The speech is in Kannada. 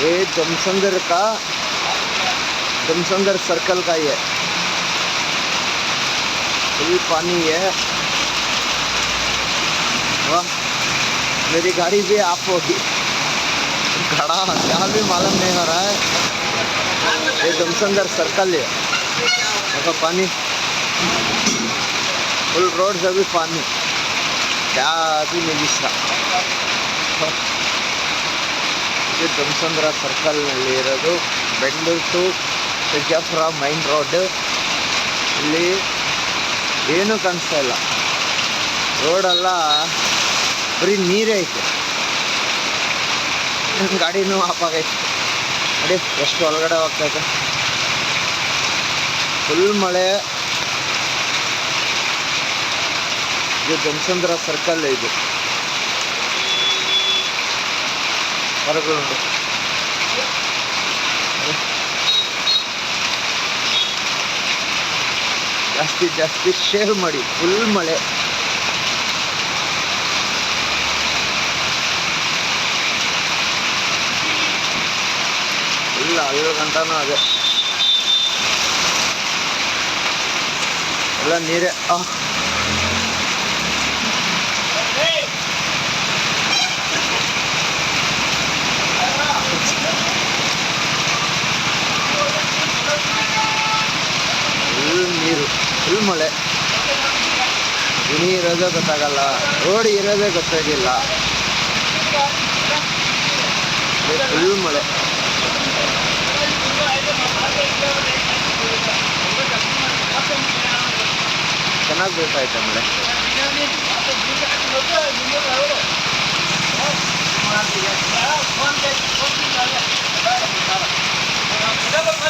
ये दमसंदर सर्कल का ये फुल पानी है। वाह, मेरी गाड़ी भी ऑफ होगी, खड़ा क्या भी मालूम नहीं हो रहा है। ये दमसंदर सर्कल है, देखो पानी फुल रोड से भी पानी, क्या भी नहीं दिख रहा। ಇದು ದಮಸಂದ್ರ ಸರ್ಕಲ್ನಲ್ಲಿ ಇರೋದು, Bengaluru to Vijayapura main road. ಇಲ್ಲಿ ಏನೂ ಕಾಣಿಸ್ತಾ ಇಲ್ಲ, ರೋಡೆಲ್ಲ ಬರೀ ನೀರೇ ಐತೆ. ಗಾಡಿನೂ ಆಫ್ ಆಗೈತೆ ನೋಡಿ, ಎಷ್ಟು ಒಳಗಡೆ ಹೋಗ್ತೈತೆ. ಫುಲ್ ಮಳೆ. ಇದು ದಮಸಂದ್ರ ಸರ್ಕಲ್, ಇದು ಹೊರಗಡೆ ಜಾಸ್ತಿ ಶೇವ್ ಮಾಡಿ. ಫುಲ್ ಮಳೆ, ಫುಲ್ ಅಲ್ಲಿ ಗಂಟನೂ ಅದೇ ಎಲ್ಲ ನೀರೇ. ನೀರು, ಫುಲ್ ಮಳೆ. ನೀರು ಇರೋದೇ ಗೊತ್ತಾಗಲ್ಲ, ರೋಡ್ ಇರೋದೇ ಗೊತ್ತಾಗಿಲ್ಲ, ಫುಲ್ ಮಳೆ. ಚೆನ್ನಾಗಿ ಬೀಳ್ತಾ ಐತೆ ಮಳೆ.